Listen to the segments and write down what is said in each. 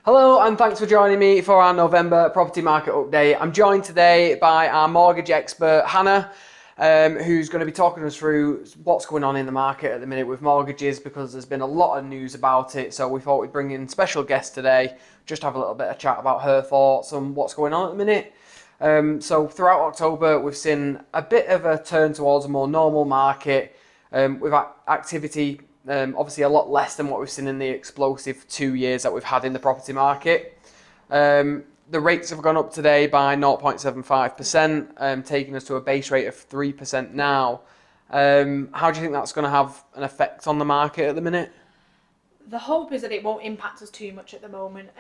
Hello and thanks for joining me for our November property market update. I'm joined today by our mortgage expert Hannah, who's going to be talking us through what's going on in the market at the minute with mortgages, because there's been a lot of news about it. So we thought we'd bring in special guest today, just have a little bit of chat about her thoughts on what's going on at the minute. So throughout October, we've seen a bit of a turn towards a more normal market, with activity obviously a lot less than what we've seen in the explosive 2 years that we've had in the property market. The rates have gone up today by 0.75%, taking us to a base rate of 3% now. How do you think that's going to have an effect on the market at the minute? The hope is that it won't impact us too much at the moment.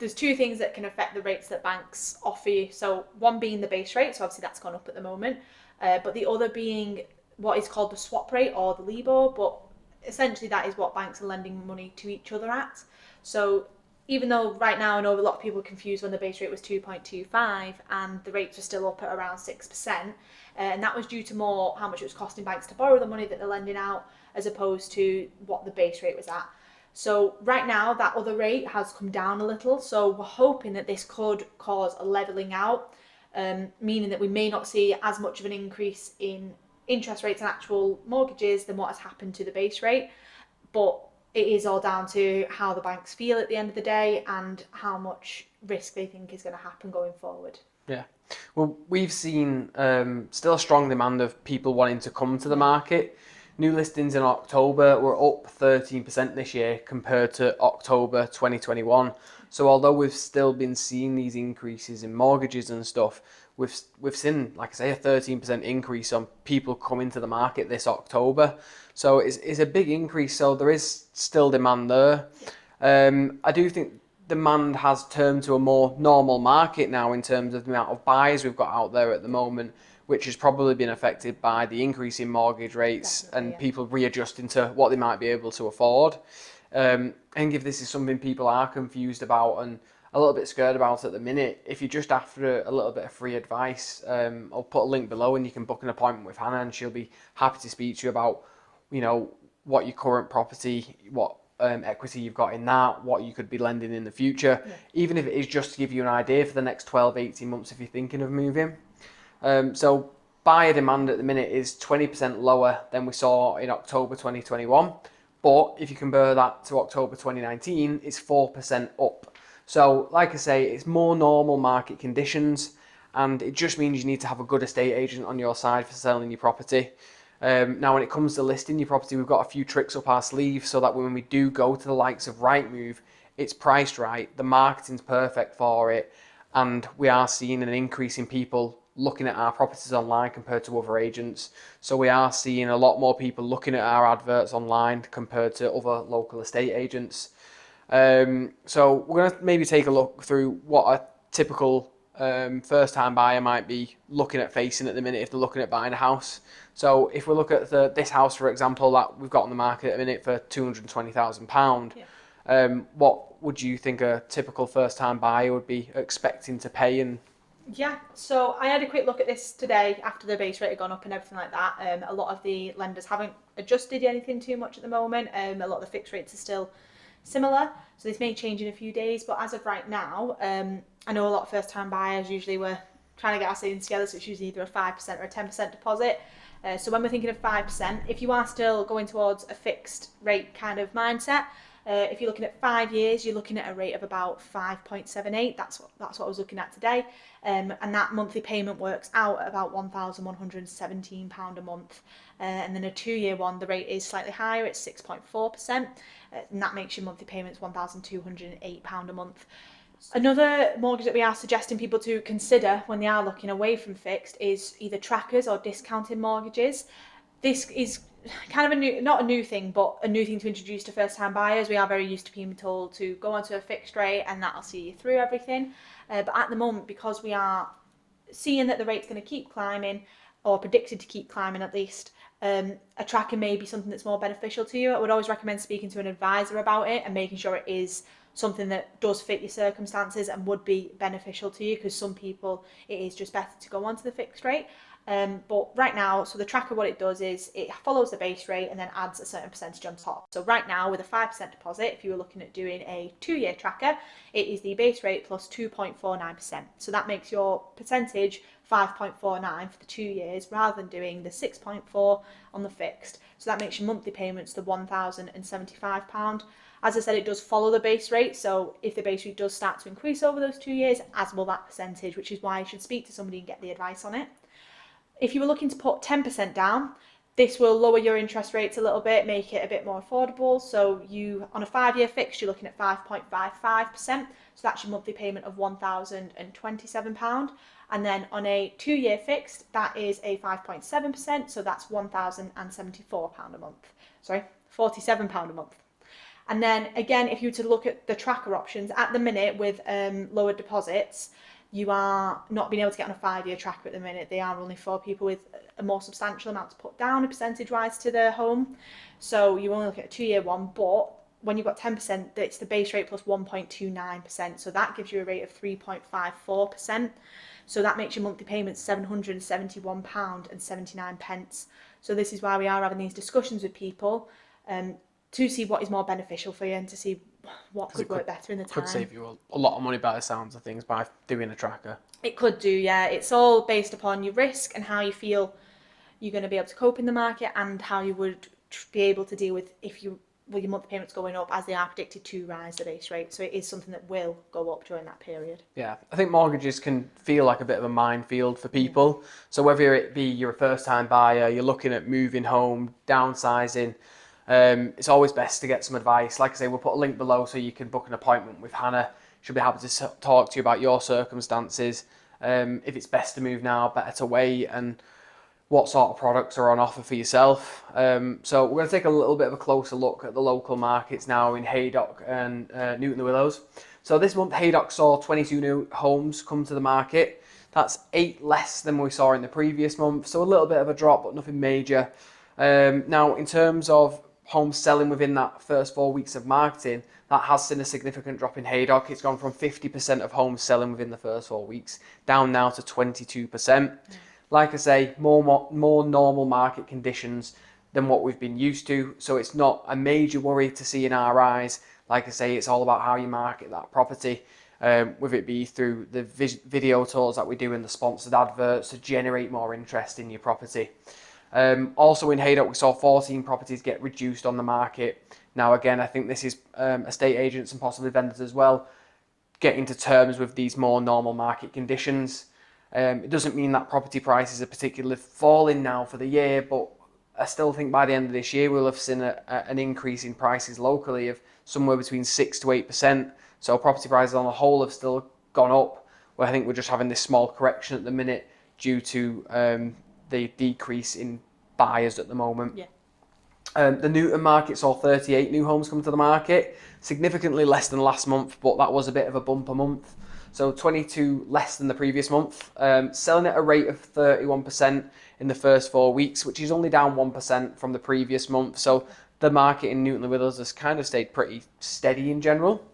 There's two things that can affect the rates that banks offer you. So one being the base rate, so obviously that's gone up at the moment, but the other being what is called the swap rate or the LIBOR, but essentially that is what banks are lending money to each other at. So even though right now I know a lot of people are confused when the base rate was 2.25 and the rates are still up at around 6%, and that was due to more how much it was costing banks to borrow the money that they're lending out as opposed to what the base rate was at. So right now that other rate has come down a little, so we're hoping that this could cause a levelling out, meaning that we may not see as much of an increase in interest rates and actual mortgages than what has happened to the base rate. But it is all down to how the banks feel at the end of the day and how much risk they think is going to happen going forward. Yeah, well, we've seen still a strong demand of people wanting to come to the market. New listings in October were up 13% this year compared to October 2021. So although we've still been seeing these increases in mortgages and stuff, we've seen, like I say, a 13% increase on people coming to the market this October. So it's a big increase. So there is still demand there. I do think demand has turned to a more normal market now in terms of the amount of buyers we've got out there at the moment, which has probably been affected by the increase in mortgage rates. Definitely, and people readjusting to what they might be able to afford. And if this is something people are confused about and a little bit scared about at the minute, if you're just after a little bit of free advice, I'll put a link below and you can book an appointment with Hannah and she'll be happy to speak to you about, what your current property, what equity you've got in that, what you could be lending in the future, even if it is just to give you an idea for the next 12, 18 months if you're thinking of moving. So buyer demand at the minute is 20% lower than we saw in October 2021. But if you compare that to October 2019, it's 4% up. So like I say, it's more normal market conditions, and it just means you need to have a good estate agent on your side for selling your property. Now, when it comes to listing your property, we've got a few tricks up our sleeve so that when we do go to the likes of Rightmove, it's priced right, the marketing's perfect for it, and we are seeing an increase in people looking at our properties online compared to other agents. So we are seeing a lot more people looking at our adverts online compared to other local estate agents. So we're going to maybe take a look through what a typical first-time buyer might be looking at facing at the minute if they're looking at buying a house. So if we look at this house, for example, that we've got on the market at the minute for £220,000, what would you think a typical first-time buyer would be expecting to pay? And yeah, so I had a quick look at this today after the base rate had gone up and everything like that. A lot of the lenders haven't adjusted anything too much at the moment. A lot of the fixed rates are still similar, so this may change in a few days, but as of right now, I know a lot of first time buyers usually were trying to get our savings together, so it's usually either a 5% or a 10% deposit. So when we're thinking of 5%, if you are still going towards a fixed rate kind of mindset, if you're looking at 5 years, you're looking at a rate of about 5.78. That's what I was looking at today, and that monthly payment works out at about £1,117 a month. And then a 2-year one, the rate is slightly higher, it's 6.4%, and that makes your monthly payments £1,208 a month. Another mortgage that we are suggesting people to consider when they are looking away from fixed is either trackers or discounted mortgages. This is kind of not a new thing, but a new thing to introduce to first-time buyers. We are very used to being told to go onto a fixed rate and that'll see you through everything. But at the moment, because we are seeing that the rate's going to keep climbing, or predicted to keep climbing at least, a tracker may be something that's more beneficial to you. I would always recommend speaking to an advisor about it and making sure it is something that does fit your circumstances and would be beneficial to you, because some people it is just better to go onto the fixed rate. But right now, so the tracker, what it does is it follows the base rate and then adds a certain percentage on top. So right now, with a 5% deposit, if you were looking at doing a 2-year tracker, it is the base rate plus 2.49%. So that makes your percentage 5.49 for the 2 years rather than doing the 6.4 on the fixed. So that makes your monthly payments the £1,075. As I said, it does follow the base rate, so if the base rate does start to increase over those 2 years, as will that percentage, which is why you should speak to somebody and get the advice on it. If you were looking to put 10% down, this will lower your interest rates a little bit, make it a bit more affordable. So you, on a 5-year fixed, you're looking at 5.55%. So that's your monthly payment of £1,027. And then on a 2-year fixed, that is a 5.7%. So that's £1,074 a month. Sorry, £47 a month. And then again, if you were to look at the tracker options, at the minute with lower deposits, you are not being able to get on a 5-year tracker at the minute. They are only for people with a more substantial amount to put down percentage-wise to their home. So you only look at a 2-year one, but when you've got 10%, it's the base rate plus 1.29%. So that gives you a rate of 3.54%. So that makes your monthly payments £771.79. So this is why we are having these discussions with people to see what is more beneficial for you and to see what could work better in the time. Could save you a lot of money by the sounds of things by doing a tracker. It could do, yeah. It's all based upon your risk and how you feel you're going to be able to cope in the market and how you would be able to deal with if your monthly payments going up as they are predicted to rise the base rate. So it is something that will go up during that period. Yeah, I think mortgages can feel like a bit of a minefield for people. Yeah. So whether it be you're a first-time buyer, you're looking at moving home, downsizing, it's always best to get some advice. Like I say, we'll put a link below so you can book an appointment with Hannah. She'll be happy to talk to you about your circumstances, if it's best to move now, better to wait, and what sort of products are on offer for yourself. So we're going to take a little bit of a closer look at the local markets now in Haydock and Newton-le-Willows. So this month, Haydock saw 22 new homes come to the market. That's 8 less than we saw in the previous month. So a little bit of a drop, but nothing major. Now, in terms of homes selling within that first 4 weeks of marketing, that has seen a significant drop in Haydock. It's gone from 50% of homes selling within the first 4 weeks down now to 22%. Like I say, more normal market conditions than what we've been used to. So it's not a major worry to see in our eyes. Like I say, it's all about how you market that property, whether it be through the video tours that we do and the sponsored adverts to generate more interest in your property. Also in Haydock, we saw 14 properties get reduced on the market. Now, again, I think this is estate agents and possibly vendors as well getting to terms with these more normal market conditions. It doesn't mean that property prices are particularly falling now for the year, but I still think by the end of this year we'll have seen an increase in prices locally of somewhere between 6 to 8%. So property prices on the whole have still gone up, where I think we're just having this small correction at the minute due to the decrease in buyers at the moment. Yeah. The Newton market saw 38 new homes come to the market, significantly less than last month, but that was a bit of a bumper month. So 22 less than the previous month, selling at a rate of 31% in the first 4 weeks, which is only down 1% from the previous month. So the market in Newton-le-Willows has kind of stayed pretty steady in general.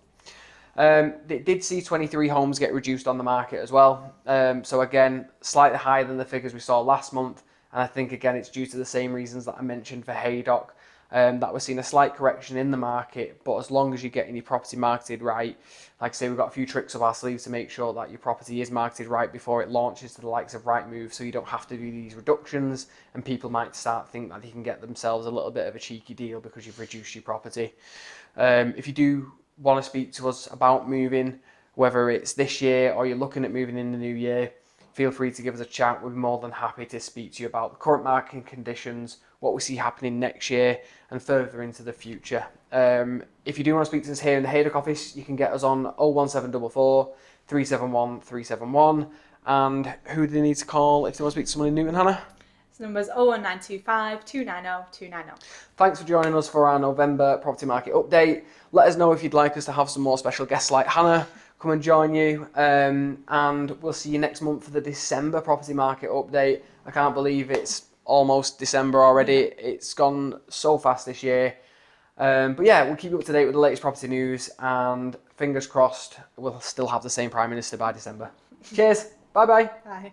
It did see 23 homes get reduced on the market as well. So again, slightly higher than the figures we saw last month. And I think, again, it's due to the same reasons that I mentioned for Haydock, that we're seeing a slight correction in the market. But as long as you're getting your property marketed right, like I say, we've got a few tricks up our sleeves to make sure that your property is marketed right before it launches to the likes of Rightmove, so you don't have to do these reductions and people might start to think that they can get themselves a little bit of a cheeky deal because you've reduced your property. If you do want to speak to us about moving, whether it's this year or you're looking at moving in the new year, feel free to give us a chat. We'll be more than happy to speak to you about the current market conditions, what we see happening next year and further into the future. If you do want to speak to us here in the Haydock office, you can get us on 01744 371 371. And who do they need to call if they want to speak to someone in Newton, Hannah? The number is 01925 290 290. Thanks for joining us for our November property market update. Let us know if you'd like us to have some more special guests like Hannah come and join you, and we'll see you next month for the December property market update. I can't believe it's almost December already. It's gone so fast this year. But yeah, we'll keep you up to date with the latest property news, and fingers crossed we'll still have the same Prime Minister by December. Cheers. Bye-bye. Bye.